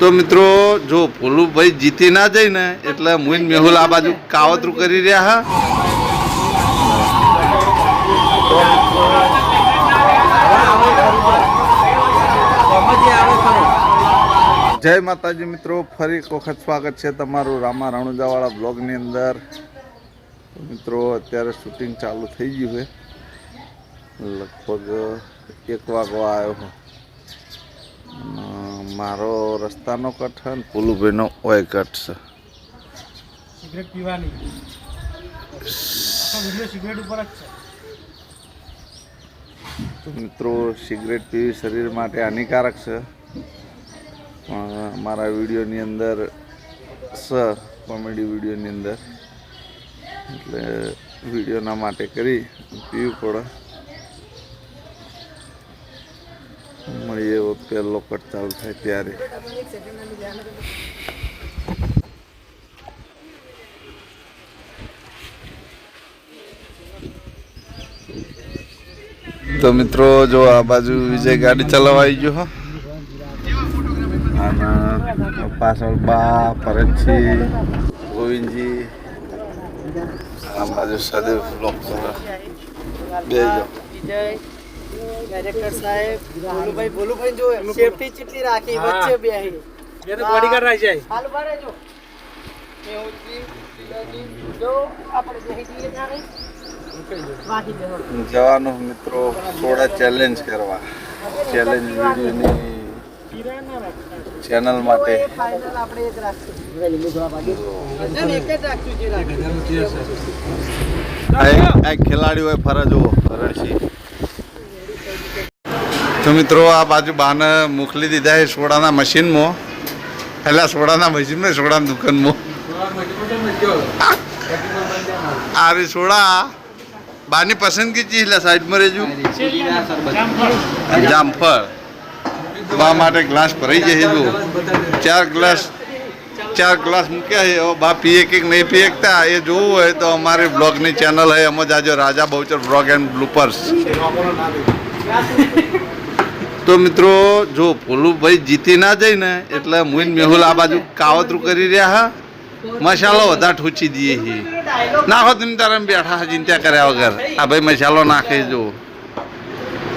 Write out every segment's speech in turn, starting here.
તો મિત્રો જો ભોલુભાઈ જીતી ના જાય ને એટલે મુઈન મેહુલ આ બાજુ કાવતરું કરી રહ્યા હા. જય માતાજી મિત્રો, ફરી એક વખત સ્વાગત છે તમારું રામા રણુજાવાળા બ્લોગની અંદર. મિત્રો અત્યારે શૂટિંગ ચાલુ થઈ ગયું છે, લગભગ 1 વાગવા આવ્યો. મારો રસ્તાનો કટ છે ને ભોલુભાઈનો ઓય કટ છે. સિગરેટ પીવાની સિગરેટ ઉપર જ છે. તો મિત્રો સિગરેટ પીવી શરીર માટે હાનિકારક છે, પણ મારા વિડીયોની અંદર કોમેડી વિડીયોની અંદર એટલે વિડીયોના માટે કરી પીવું પડે. મળીએ પહેલો કટ ચાલુ થાય ત્યારે. તો મિત્રો જો આ બાજુ વિજય ગાડી ચલાવવા આવી ગયો હો, અને પાછળ બા ભરતજી ગોવિંદજી, આ બાજુ સદેવ બ્લોક બે જો ડાયરેક્ટર સાહેબ ભોલુભાઈ જો સેફટી ચીટલી રાખી વચ્ચે બેહી એ તો બોડીગાર્ડ રાખી જાય હાલ બારે જો જો આપણે બેહી જઈએ ત્યારે જવાનું મિત્રો થોડા ચેલેન્જ કરવા. ચેલેન્જ વિડીયોની ચેનલ માટે ફાઇનલ આપણે એક રાખશું. આ ખેલાડી હોય ફરજ જુઓ ફરજથી. તો મિત્રો આ બાજુ બાને મોકલી દીધા છે સોડાના મશીનમાં, એટલે સોડાના મશીનમાં સોડાની દુકાનમાં. આ રે સોડા બાની પસંદગી ચીજ એટલે સાઈડમાં રહેજો. જામફળ બા માટે ગ્લાસ ભરાઈ જાય જો 4 ગ્લાસ મૂક્યા છે. હવે બા પીએ કે નહીં પીએ એકતા એ જોવું હોય તો અમારી બ્લોગની ચેનલ છે, એમાં જાજો રાજા બહુચર બ્લોગ એન્ડ બ્લુપર્સ. તો મિત્રો જો ભોલુભાઈ જીતી ના જાય ને એટલે મુઈન મેહુલ આ બાજુ કાવતરું કરી રહ્યા હા. મસાલો વધારે ઠૂચી દઈએ છીએ. નાખો તમે તારે બેઠા ચિંતા કર્યા વગર. આ ભાઈ મસાલો નાખે જો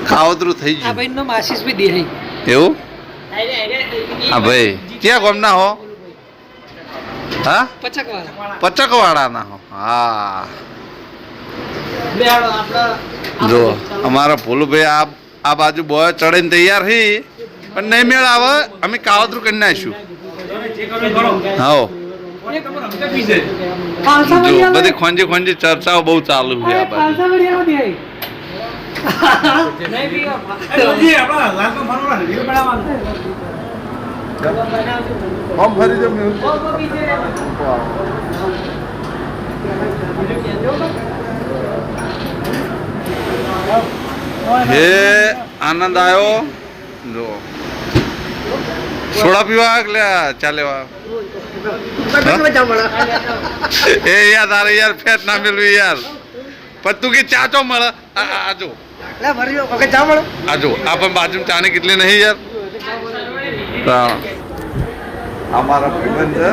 કાવતરું થઈ ગયું. એવું હા ભાઈ ક્યાં ગામ ના હો? હા પચકવાળા ના હો. હા જો અમારા ભોલુભાઈ આ બાજુ બોય ચડીને તૈયાર થઈ, પણ નહીં મેળ આવે અમે કાવતરું કરી નાખીશું. હા જો બધી ખોંજી ચર્ચાઓ બહુ ચાલુ છે આ બાજુ. હે આનંદ આવ્યો જો સોડા પીવા એટલે ચાલેવા. એ યાર તારે યાર ફેટ ના મેળવી યાર, પણ તું કે ચા ચો મળે. આજો આજો આ પણ બાજુ ચાની કેટલી નહીં યાર. અમારા ભાઈબંધ છે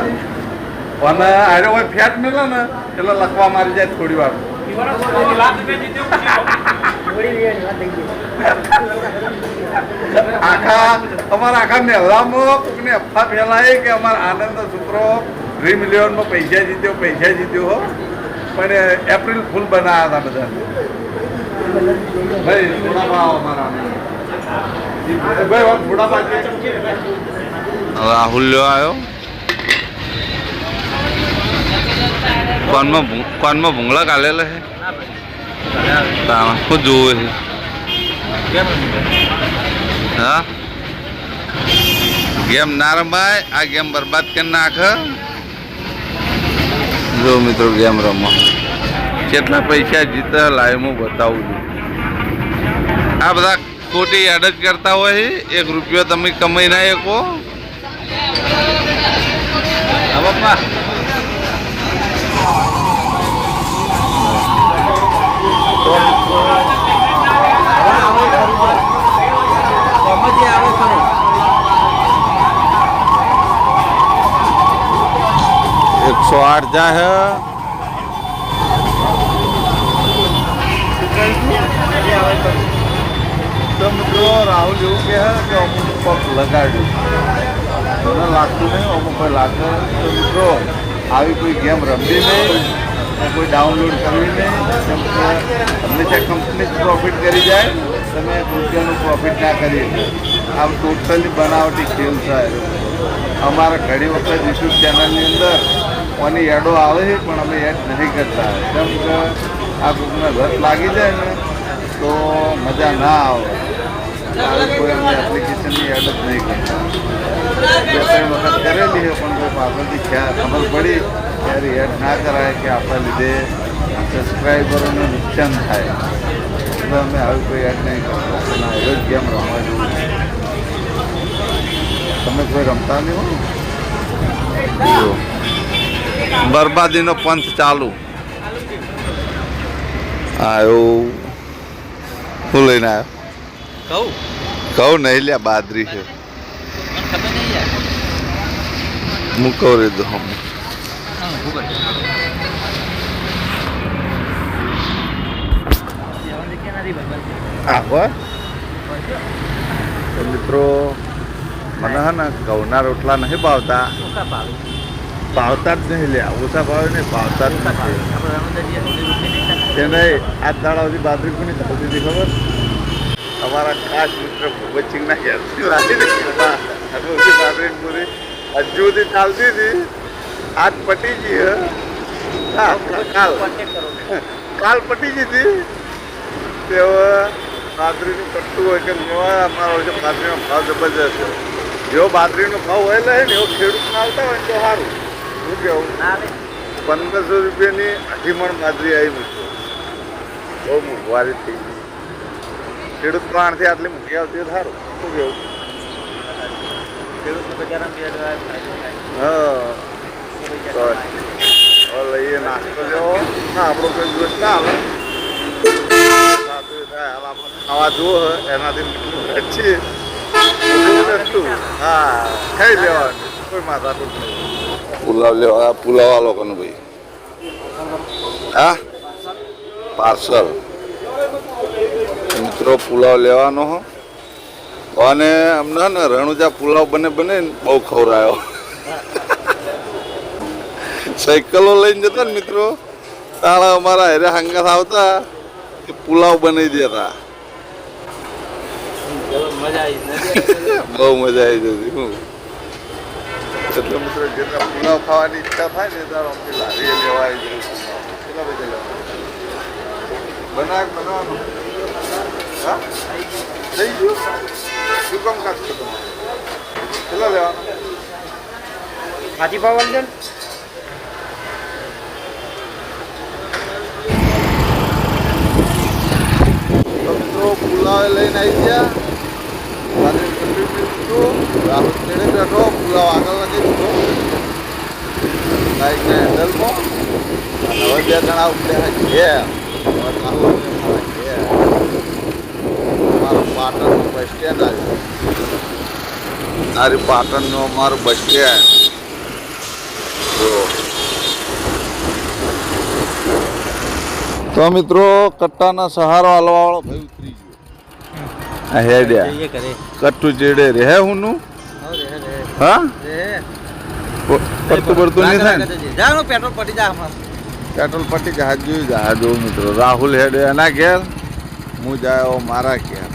પણ આરે હોય ફેટ મેળે ને એટલે લખવા મારી જાય થોડી વાર. અમારા આખા મહેલામાં કોઈને અફવા ફેલાય કે અમારા આનંદ છોકરો 3 મિલિયનમાં પૈસા જીત્યો હો, પણ એપ્રિલ ફૂલ બનાવ્યા હતા બધા. ભાઈ થોડા અમારા ભાઈ થોડા રાહુલ્યો આવ્યો. કોનમાં ભૂંગળા કાઢેલા છે. શું જોવું છે? હા ગેમ ના રમાય, આ ગેમ બરબાદ કરી નાખે. જો મિત્રો ગેમ રમો, કેટલા પૈસા જીતે લાઈવમાં બતાવું છું. આ બધા ખોટી એડ જ કરતા હોય. 1 રૂપિયો તમે કમાઈ ના શકો. હા બાપા 108 જાય તો મિત્રો રાહુલ એવું કહે કે અમુક પગ લગાડ્યું મને લાગતું નહીં અમુક કોઈ લાગે તો મિત્રો આવી કોઈ ગેમ રમવી નહીં કોઈ ડાઉનલોડ કરવી નહીં કેમ કે હંમેશા કંપની જ પ્રોફિટ કરી જાય તમે રૂપિયાનું પ્રોફિટ ના કરી આમ ટોટલી બનાવટી ખેલ છે અમારા ઘણી વખત યુટ્યુબ ચેનલની અંદર કોની એડો આવે છે પણ અમે એડ નહીં કરતા કેમ કે આ કોઈને રસ લાગી જાય ને તો મજા ના આવે આવી કોઈ અમે એપ્લિકેશનની એડ જ નહીં કરતા બે ત્રણ વખત કરેલી છે પણ જો પાછળથી ખબર પડી ત્યારે એડ ના કરાય કે આપણા લીધે સબસ્ક્રાઈબરોને નુકસાન થાય એટલે અમે આવી કોઈ એડ નહીં કરતા અને એવો જ ગેમ રમવા જેવું છે તમે કોઈ રમતા નહીં હો બરબાદીનો પંથ ચાલુ હા એવું શું લઈને આવ્યો કહું નહીં લ્યા બાદરી છે મૂકો રે દો મિત્રો મને હે ને ઘઉંના રોટલા નહીં ભાવતા ભાવતા જ નહીં લ્યા ઓછા ભાવે નહીં ભાવતા જ નથી તેને આ દાડા સુધી બાદરી કોની થતી હતી ખબર અમારા ખાસ મિત્ર ભૂપતસિંહના ઘેરથી લાવી બાદરી પૂરી હજુ સુધી ચાલતી હતી આજ પટી ગઈ કાલ પટી ગઈ હતી તેઓ બાદરીનું કટતું હોય કે અમારો જે બાદરીનો ભાવ જબરજસ્ત છે જેવો બાદરીનો ભાવ હોય લે ને એવો ખેડૂતને આવતા હોય ને તો સારું શું કેવું 1500 રૂપિયાની 8 મણ બાજરી આવી મિત્રો બહુ મોંઘવારી થઈ ગઈ ખેડૂત પ્રાણથી આટલી મૂકી આવતી હોય સારું શું કેવું હા લઈએ નાસ્તો લેવો ના આપણો કોઈ દિવસ ના આવે ખાવા જુઓ એનાથી છીએ હા ખાઈ લેવાનું કોઈ માથા પુલાવ લેવા પુલાવ આ લોકોનું ભાઈ હા પાર્સલ મિત્રો પુલાવ લેવાનો હો અને અમને ને રણુજા પુલાવ બને બને બહુ ખવડાયો સાયકલો લઈને જતા ને મિત્રો તાળા અમારા હેરે હંગાત આવતા કે પુલાવ બનાવી દેતા બહુ મજા આવી જતી હું એટલે મિત્રો જેટલા પુલાવ ખાવાની ઈચ્છા થાય ને તારો અમથી લારી લેવા આવી જાય કેટલા પૈસા લેવા બનાવવાનું હા થઈ ગયું શું કામ કાચ છો તમે કેટલા લેવાનું હાથી પાવન છે મિત્રો પુલાવ લઈને આવી ગયા રાહુલ ચેડે બેઠો પુલાવ આગળ લગી દીધો બાઈકના હેન્ડલમાં અને હવે 2 જણા ઉપડ્યા ઘેર રાહુલ ઘેર અમારું પાટણનું બસ સ્ટેન્ડ આવ્યું મારી પાટણનું અમારું બસ સ્ટેન્ડ તો મિત્રો કટ્ટાના સહારો હાલવા વાળો ભાઈ ઉતરી ગયો હેડ્યા કટ્ટુ ચેડે રહે હું નું હા પડતું પડતું નહીં થાય ને પેટ્રોલ પટી જાય પેટ્રોલ પટી જહાજ જોયું જહાજ જોઉં મિત્રો રાહુલ હેડે એના ઘેર હું જાય મારા ઘેર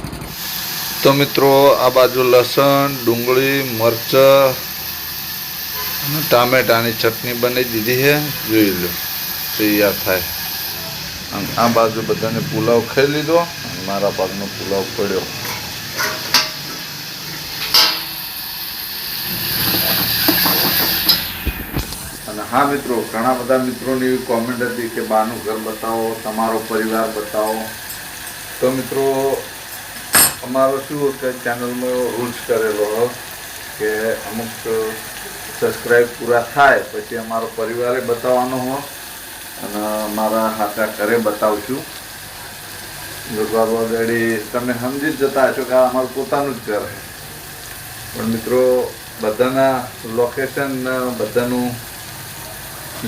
તો મિત્રો આ બાજુ લસણ ડુંગળી મરચ અને ટામેટાની ચટણી બનાવી દીધી છે જોઈ લો તૈયાર થાય આ બાજુ બધાને પુલાવ ખાઈ લીધો અને મારા ભાગનો પુલાવ પડ્યો અને હા મિત્રો ઘણા બધા મિત્રોની એવી કોમેન્ટ હતી કે બાનું ઘર બતાવો તમારો પરિવાર બતાવો તો મિત્રો અમારો શું કે ચેનલમાં રૂલ્સ કરેલો કે અમુક સબસ્ક્રાઈબ પૂરા થાય પછી અમારો પરિવારે બતાવવાનો હોય અને મારા હાથા ઘરે બતાવશું ઓલરેડી તમે સમજી જ જતા હશો કે આ અમારું પોતાનું જ ઘર પણ મિત્રો બધાના લોકેશન બધાનું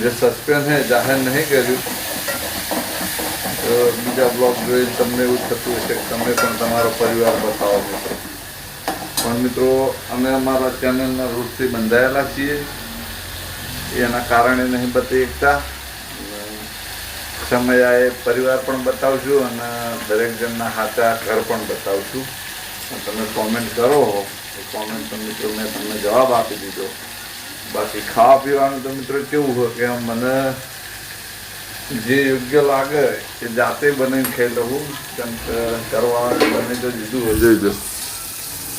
જે સસ્પેન્સ હે જાહેર નહીં કર્યું તો બીજા બ્લોગ જોઈને તમને એવું થતું હશે કે તમે પણ તમારો પરિવાર બતાવો મિત્રો. પણ મિત્રો અમે અમારા ચેનલના રૂટથી બંધાયેલા છીએ, એના કારણે નહીં બતાવી શકતા. સમયાએ પરિવાર પણ બતાવશું અને દરેક જણના હાથા ઘર પણ બતાવશું. તમે કોમેન્ટ કરો એ કોમેન્ટ તો મિત્રો મેં તમને જવાબ આપી દીધો. બાકી ખાવા પીવાનું તો મિત્રો કેવું હોય કે મને જે યોગ્ય લાગે એ જાતે બનાવીને ખાઈ લઉં. કેમ કે ઘરવાળાને બને તો દીધું હોય જોઈ દો.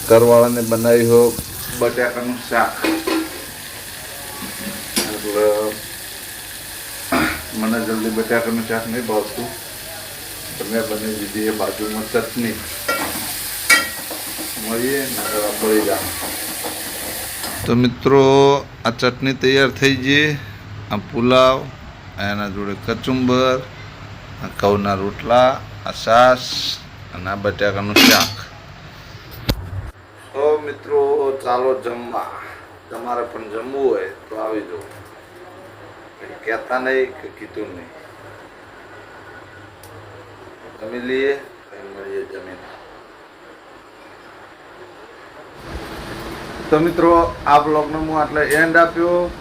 ઘરવાળાને બનાવી હો બટાકાનું શાક, એટલે મને જલ્દી બટાકાનું શાક નહીં ભાવતું. તમે બની દીધી એ બાજુમાં ચટણી મળીએ નકર પડી જાય. તો મિત્રો આ ચટણી તૈયાર થઈ ગઈ. આ પુલાવ, એના જોડે કચુંબર, આ ઘઉંના રોટલા, આ છાશ અને આ બટાકાનું શાક. તો મિત્રો ચાલો જમવા. તમારે પણ જમવું હોય તો આવી જાઓ. કહેતા નહીં કે કીધું નહીં. જમી લઈએ, મળીએ જમીન. તો મિત્રો આ બ્લોગનો હું આટલે એન્ડ આપ્યો.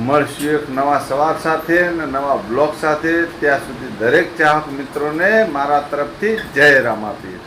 મળશું એક નવા સવાર સાથે અને નવા બ્લોગ સાથે. ત્યાં સુધી દરેક ચાહક મિત્રોને મારા તરફથી જય રામાપીર.